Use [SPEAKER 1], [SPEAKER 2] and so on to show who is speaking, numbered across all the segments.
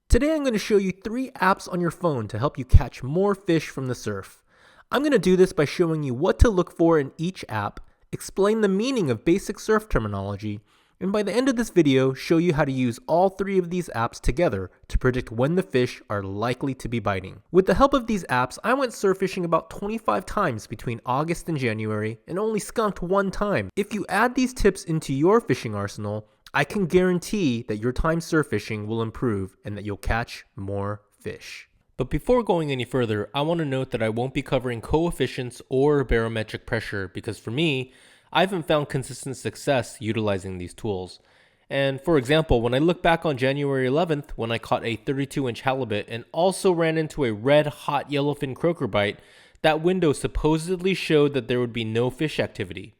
[SPEAKER 1] Today I'm going to show you 3 apps on your phone to help you catch more fish from the surf. I'm going to do this by showing you what to look for in each app, explain the meaning of basic surf terminology, and by the end of this video, show you how to use all 3 of these apps together to predict when the fish are likely to be biting. With the help of these apps, I went surf fishing about 25 times between August and January and only skunked 1 time. If you add these tips into your fishing arsenal, I can guarantee that your time surf fishing will improve and that you'll catch more fish. But before going any further, I want to note that I won't be covering coefficients or barometric pressure because for me, I haven't found consistent success utilizing these tools. And for example, when I look back on January 11th when I caught a 32-inch halibut and also ran into a red hot yellowfin croaker bite, that window supposedly showed that there would be no fish activity.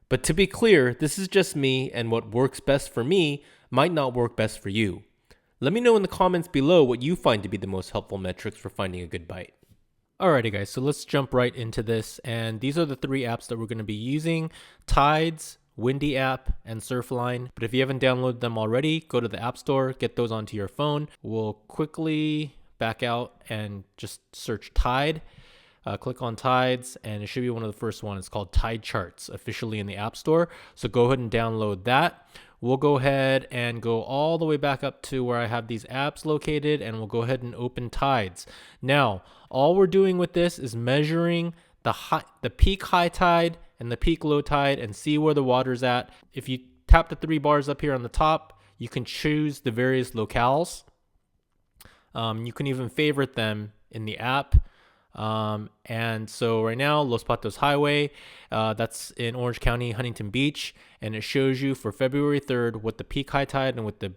[SPEAKER 1] But to be clear, this is just me, and what works best for me might not work best for you. Let me know in the comments below what you find to be the most helpful metrics for finding a good bite. Alrighty guys, so let's jump right into this, and these are the 3 apps that we're going to be using: Tides, Windy app, and Surfline. But if you haven't downloaded them already, go to the App Store, get those onto your phone. We'll quickly back out and just search Tide. Click on Tides, and it should be one of the first ones. It's called Tide Charts, officially in the App Store. So go ahead and download that. We'll go ahead and go all the way back up to where I have these apps located, and we'll go ahead and open Tides. Now, all we're doing with this is measuring the peak high tide and the peak low tide and see where the water's at. If you tap the 3 bars up here on the top, you can choose the various locales. You can even favorite them in the app. And so right now, Los Patos Highway, that's in Orange County, Huntington Beach, and it shows you for February 3rd what the peak high tide and what the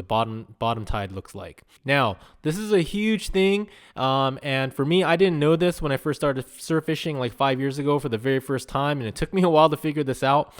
[SPEAKER 1] bottom tide looks like. Now, this is a huge thing, and for me, I didn't know this when I first started surf fishing like 5 years ago for the very first time, and it took me a while to figure this out.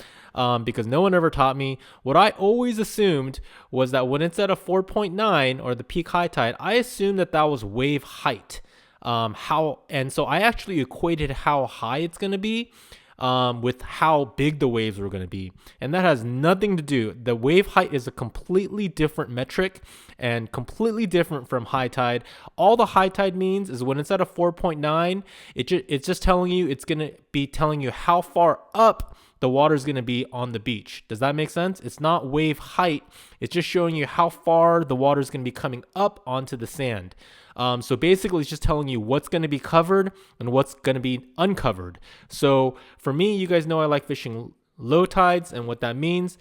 [SPEAKER 1] Because no one ever taught me. What I always assumed was that when it's at a 4.9 or the peak high tide, I assumed that was wave height. And so I actually equated how high it's going to be with how big the waves were going to be, and that has nothing to do. The wave height is a completely different metric and completely different from high tide. All the high tide means is when it's at a 4.9, it's just telling you, it's going to be telling you how far up the water is going to be on the beach. Does that make sense? It's not wave height. It's just showing you how far the water is going to be coming up onto the sand. So basically, it's just telling you what's going to be covered and what's going to be uncovered. So for me, you guys know I like fishing low tides, and what that means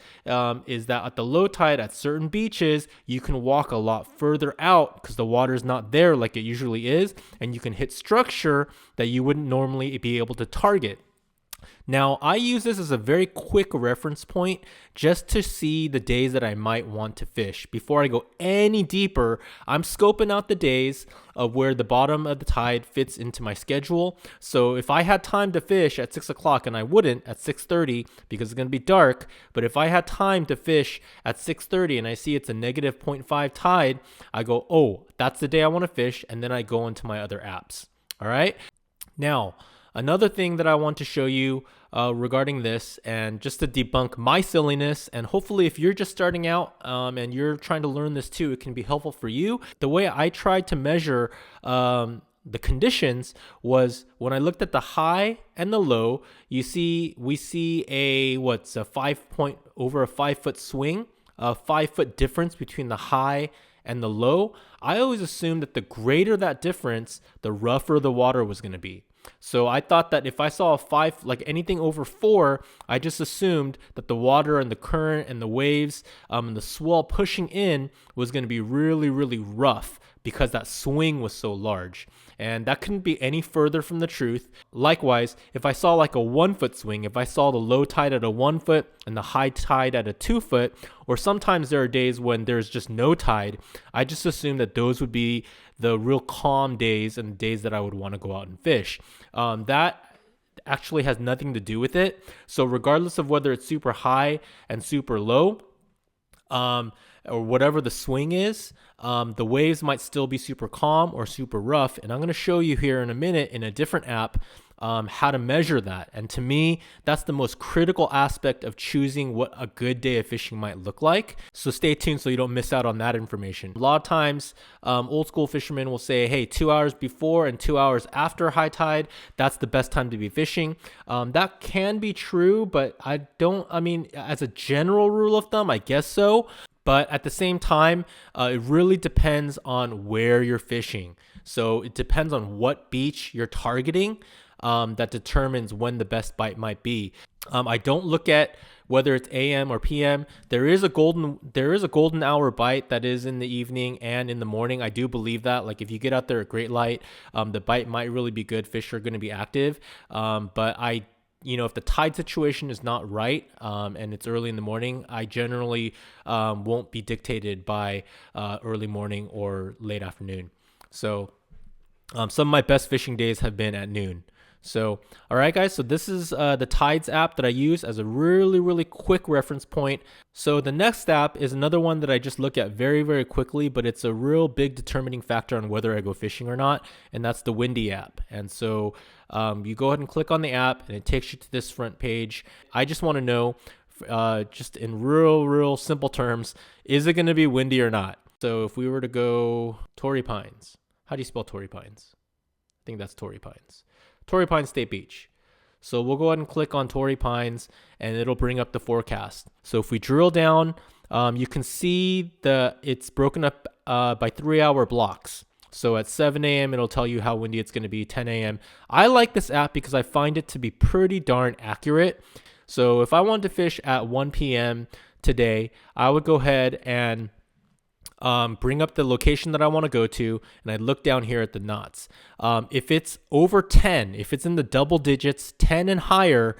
[SPEAKER 1] is that at the low tide at certain beaches, you can walk a lot further out because the water is not there like it usually is, and you can hit structure that you wouldn't normally be able to target. Now, I use this as a very quick reference point just to see the days that I might want to fish. Before I go any deeper, I'm scoping out the days of where the bottom of the tide fits into my schedule. So if I had time to fish at 6 o'clock, and I wouldn't at 6:30 because it's going to be dark, but if I had time to fish at 6:30 and I see it's a negative 0.5 tide, I go, oh, that's the day I want to fish, and then I go into my other apps. All right? Now, another thing that I want to show you regarding this, and just to debunk my silliness, and hopefully if you're just starting out and you're trying to learn this too, it can be helpful for you. The way I tried to measure the conditions was when I looked at the high and the low, we see over a 5-foot swing, a 5-foot difference between the high and the low. I always assumed that the greater that difference, the rougher the water was going to be. So I thought that if I saw a 5, like anything over 4, I just assumed that the water and the current and the waves and the swell pushing in was going to be really, really rough because that swing was so large. And that couldn't be any further from the truth. Likewise, if I saw like a 1-foot swing, if I saw the low tide at a 1 foot and the high tide at a 2 foot, or sometimes there are days when there's just no tide, I just assumed that those would be the real calm days and days that I would want to go out and fish. That actually has nothing to do with it. So regardless of whether it's super high and super low, or whatever the swing is, the waves might still be super calm or super rough. And I'm going to show you here in a minute in a different app how to measure that. And to me, that's the most critical aspect of choosing what a good day of fishing might look like. So stay tuned so you don't miss out on that information. A lot of times, old school fishermen will say, hey, 2 hours before and 2 hours after high tide, that's the best time to be fishing. That can be true, but I mean, as a general rule of thumb, I guess so. But at the same time, it really depends on where you're fishing. So it depends on what beach you're targeting. That determines when the best bite might be. I don't look at whether it's AM or PM. There is a golden hour bite that is in the evening and in the morning. I do believe that. Like if you get out there at great light, the bite might really be good. Fish are going to be active. But if the tide situation is not right and it's early in the morning, I generally won't be dictated by early morning or late afternoon. So some of my best fishing days have been at noon. So, all right, guys, so this is the Tides app that I use as a really, really quick reference point. So the next app is another one that I just look at very, very quickly, but it's a real big determining factor on whether I go fishing or not, and that's the Benjie app. And so you go ahead and click on the app, and it takes you to this front page. I just want to know, just in real simple terms, is it going to be windy or not? So if we were to go Torrey Pines, how do you spell Torrey Pines? I think that's Torrey Pines. Torrey Pines State Beach. So we'll go ahead and click on Torrey Pines and it'll bring up the forecast. So if we drill down, you can see it's broken up by 3-hour blocks. So at 7 a.m. it'll tell you how windy it's going to be. 10 a.m. I like this app because I find it to be pretty darn accurate. So if I wanted to fish at 1 p.m. today, I would go ahead and bring up the location that I want to go to, and I look down here at the knots. If it's over 10, if it's in the double digits, 10 and higher,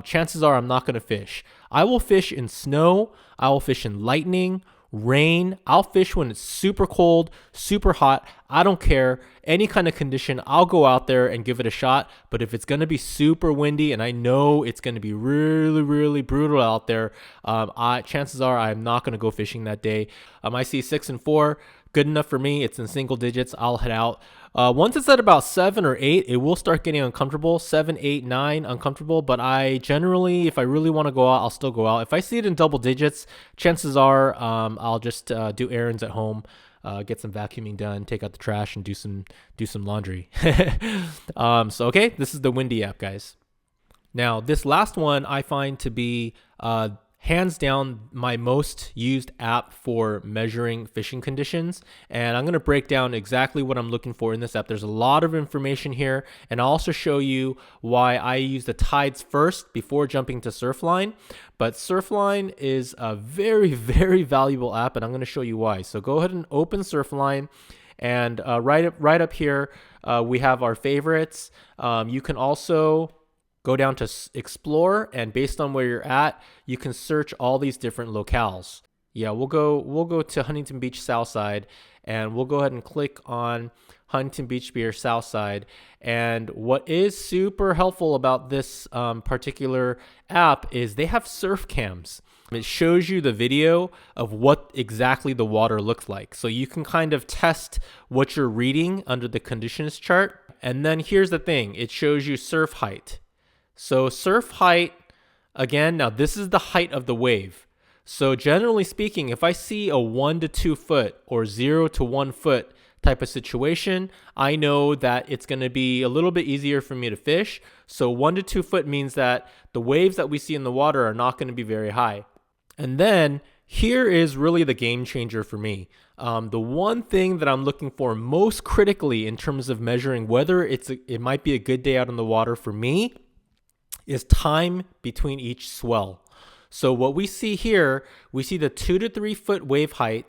[SPEAKER 1] chances are I'm not going to fish. I will fish in snow. I will fish in lightning, rain. I'll fish when it's super cold, super hot. I don't care. Any kind of condition, I'll go out there and give it a shot. But if it's going to be super windy and I know it's going to be really, really brutal out there, chances are I'm not going to go fishing that day. I see 6 and 4. Good enough for me. It's in single digits. I'll head out. Once it's at about 7 or 8, it will start getting uncomfortable. 7, 8, 9, uncomfortable. But I generally, if I really want to go out, I'll still go out. If I see it in double digits, chances are I'll just do errands at home, get some vacuuming done, take out the trash, and do some laundry. So okay, this is the Benjie app, guys. Now this last one I find to be hands down my most used app for measuring fishing conditions, and I'm going to break down exactly what I'm looking for in this app. There's a lot of information here, and I'll also show you why I use the tides first before jumping to Surfline. But Surfline is a very, very valuable app, and I'm going to show you why. So go ahead and open Surfline, and right up here we have our favorites. You can also go down to explore, and based on where you're at, you can search all these different locales. Yeah, we'll go to Huntington Beach Southside, and we'll go ahead and click on Huntington Beach Pier Southside. And what is super helpful about this particular app is they have surf cams. It shows you the video of what exactly the water looks like. So you can kind of test what you're reading under the conditions chart. And then here's the thing, it shows you surf height. So surf height, again, now this is the height of the wave. So generally speaking, if I see a 1 to 2 foot or 0 to 1 foot type of situation, I know that it's going to be a little bit easier for me to fish. So 1 to 2 foot means that the waves that we see in the water are not going to be very high. And then here is really the game changer for me. The one thing that I'm looking for most critically in terms of measuring whether it might be a good day out on the water for me is time between each swell. So what we see here, we see the 2 to 3 foot wave height,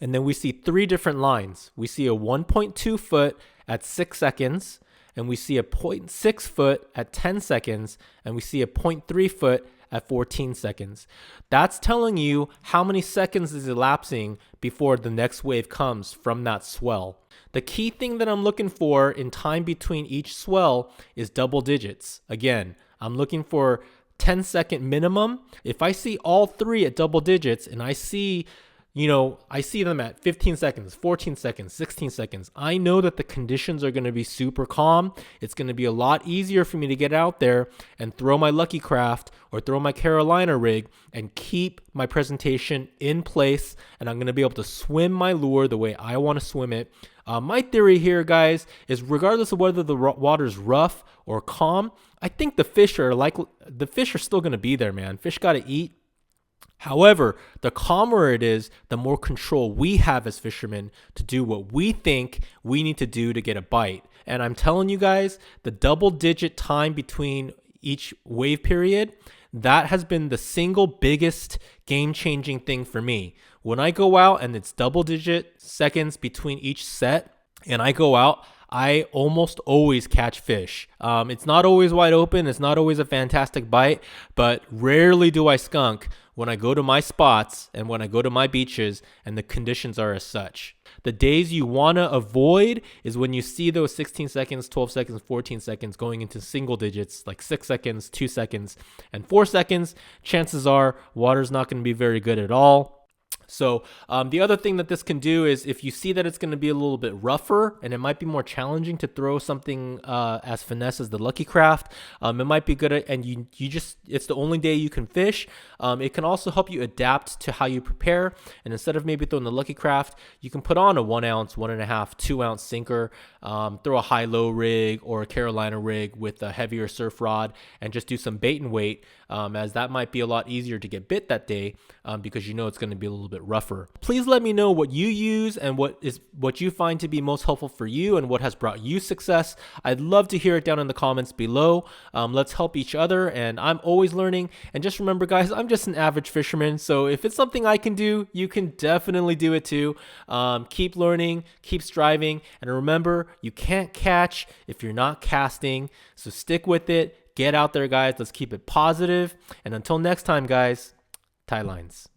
[SPEAKER 1] and then we see 3 different lines. We see a 1.2 foot at 6 seconds, and we see a 0.6 foot at 10 seconds, and we see a 0.3 foot at 14 seconds. That's telling you how many seconds is elapsing before the next wave comes from that swell. The key thing that I'm looking for in time between each swell is double digits. Again, I'm looking for 10-second minimum. If I see all 3 at double digits and I see, I see them at 15 seconds, 14 seconds, 16 seconds. I know that the conditions are going to be super calm. It's going to be a lot easier for me to get out there and throw my Lucky Craft or throw my Carolina rig and keep my presentation in place. And I'm going to be able to swim my lure the way I want to swim it. My theory here, guys, is regardless of whether the water's rough or calm, I think the fish are still going to be there, man. Fish got to eat. However, the calmer it is, the more control we have as fishermen to do what we think we need to do to get a bite. And I'm telling you guys, the double-digit time between each wave period, that has been the single biggest game-changing thing for me. When I go out and it's double-digit seconds between each set, and I go out, I almost always catch fish. It's not always wide open. It's not always a fantastic bite, but rarely do I skunk when I go to my spots and when I go to my beaches and the conditions are as such. The days you want to avoid is when you see those 16 seconds, 12 seconds, 14 seconds going into single digits, like 6 seconds, 2 seconds, and 4 seconds. Chances are water's not going to be very good at all. So the other thing that this can do is if you see that it's going to be a little bit rougher and it might be more challenging to throw something as finesse as the Lucky Craft, it might be good and it's the only day you can fish. It can also help you adapt to how you prepare. And instead of maybe throwing the Lucky Craft, you can put on a 1 ounce, 1.5, 2 ounce sinker, throw a high-low rig or a Carolina rig with a heavier surf rod and just do some bait and weight, as that might be a lot easier to get bit that day because it's going to be a little bit rougher. Please let me know what you use and what you find to be most helpful for you and what has brought you success. I'd love to hear it down in the comments below. Let's help each other, and I'm always learning. And just remember, guys, I'm just an average fisherman, so if it's something I can do, you can definitely do it too. Keep learning, keep striving, and remember, you can't catch if you're not casting, so stick with it. Get out there, guys. Let's keep it positive. And until next time, guys, tie lines.